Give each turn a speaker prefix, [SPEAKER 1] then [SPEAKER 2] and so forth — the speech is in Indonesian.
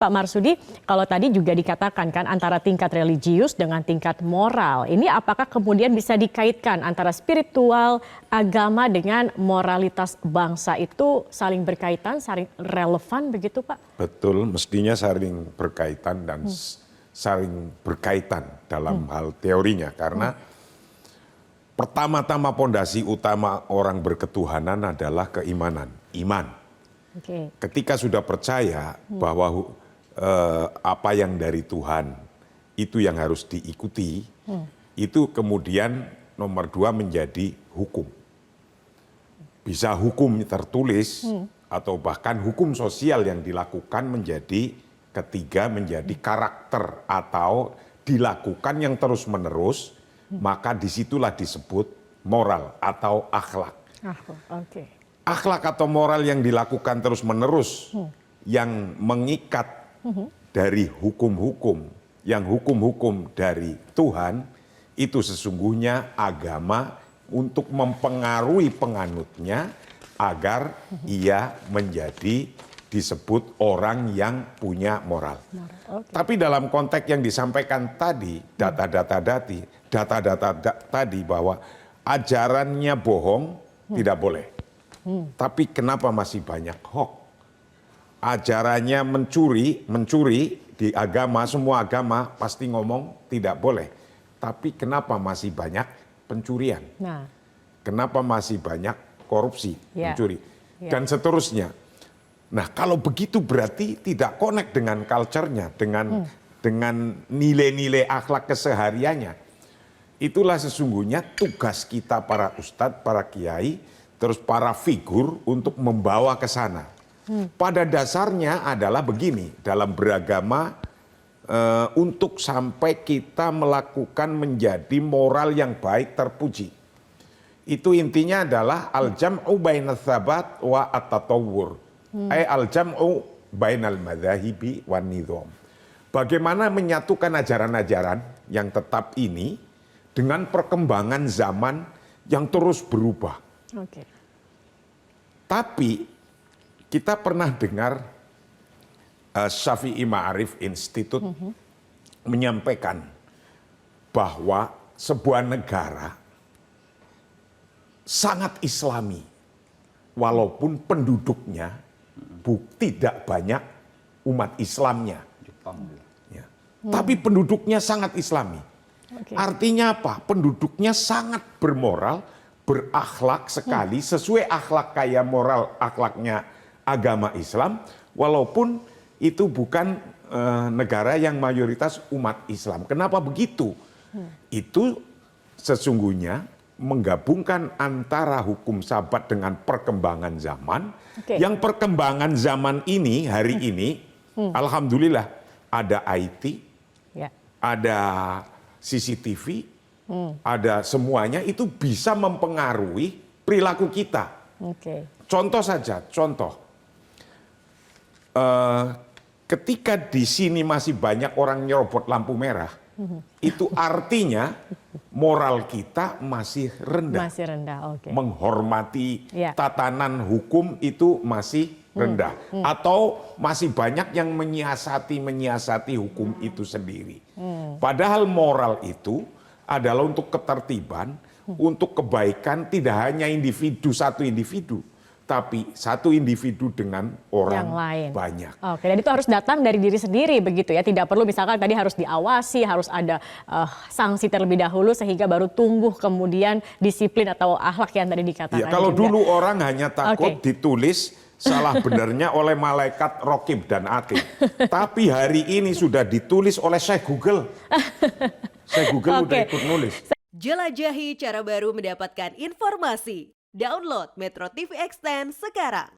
[SPEAKER 1] Pak Marsudi, kalau tadi juga dikatakan kan antara tingkat religius dengan tingkat moral. Ini apakah kemudian bisa dikaitkan antara spiritual, agama dengan moralitas bangsa itu saling berkaitan, saling relevan begitu Pak?
[SPEAKER 2] Betul, mestinya saling berkaitan dan saling berkaitan dalam hal teorinya. Karena pertama-tama pondasi utama orang berketuhanan adalah keimanan, iman.
[SPEAKER 1] Okay.
[SPEAKER 2] Ketika sudah percaya bahwa apa yang dari Tuhan itu yang harus diikuti, itu kemudian nomor 2 menjadi hukum. Bisa hukum tertulis atau bahkan hukum sosial yang dilakukan menjadi ketiga menjadi karakter atau dilakukan yang terus-menerus, maka disitulah disebut moral atau akhlak.
[SPEAKER 1] Okay.
[SPEAKER 2] Akhlak atau moral yang dilakukan terus-menerus yang mengikat dari hukum-hukum, yang hukum-hukum dari Tuhan, itu sesungguhnya agama untuk mempengaruhi penganutnya agar ia menjadi disebut orang yang punya moral. Okay. Tapi dalam konteks yang disampaikan tadi, data-data tadi bahwa ajarannya bohong tidak boleh. Tapi kenapa masih banyak hoax? Ajarannya mencuri di agama, semua agama pasti ngomong tidak boleh. Tapi kenapa masih banyak pencurian? Nah. Kenapa masih banyak korupsi, mencuri, dan seterusnya. Nah kalau begitu berarti tidak connect dengan culture-nya, dengan nilai-nilai akhlak kesehariannya. Itulah sesungguhnya tugas kita para ustadz, para kiai, terus para figur untuk membawa ke sana. Pada dasarnya adalah begini, dalam beragama untuk sampai kita melakukan menjadi moral yang baik terpuji. Itu intinya adalah al-jam'u bainal tsabat wa at-tatawwur. Al-jam'u bainal madzahibi wan nizam. Bagaimana menyatukan ajaran-ajaran yang tetap ini dengan perkembangan zaman yang terus berubah. Okay. Tapi kita pernah dengar Syafi'i Ma'arif Institute menyampaikan bahwa sebuah negara sangat islami walaupun penduduknya tidak banyak umat Islamnya. Ya. Tapi penduduknya sangat islami. Okay. Artinya apa? Penduduknya sangat bermoral, berakhlak sekali, sesuai akhlak kayak moral akhlaknya agama Islam, walaupun itu bukan negara yang mayoritas umat Islam. Kenapa begitu? Itu sesungguhnya menggabungkan antara hukum sabat dengan perkembangan zaman. Okay. Yang perkembangan zaman ini, hari ini, alhamdulillah ada IT, ada CCTV, ada semuanya, itu bisa mempengaruhi perilaku kita. Okay. Contoh saja, ketika di sini masih banyak orang nyerobot lampu merah, itu artinya moral kita masih rendah. Masih rendah, okay. Menghormati tatanan hukum itu masih rendah. Atau masih banyak yang menyiasati hukum itu sendiri. Padahal moral itu adalah untuk ketertiban, untuk kebaikan tidak hanya satu individu. Tapi satu individu dengan orang yang lain. Banyak.
[SPEAKER 1] Oke, dan itu harus datang dari diri sendiri begitu ya. Tidak perlu misalkan tadi harus diawasi, harus ada sanksi terlebih dahulu sehingga baru tumbuh kemudian disiplin atau akhlak yang tadi dikatakan.
[SPEAKER 2] Ya, kalau juga dulu orang hanya takut ditulis salah benarnya oleh malaikat Rokib dan Atid. Tapi hari ini sudah ditulis oleh Syekh Google. Syekh Google udah ikut nulis.
[SPEAKER 3] Jelajahi cara baru mendapatkan informasi. Download Metro TV Extend sekarang.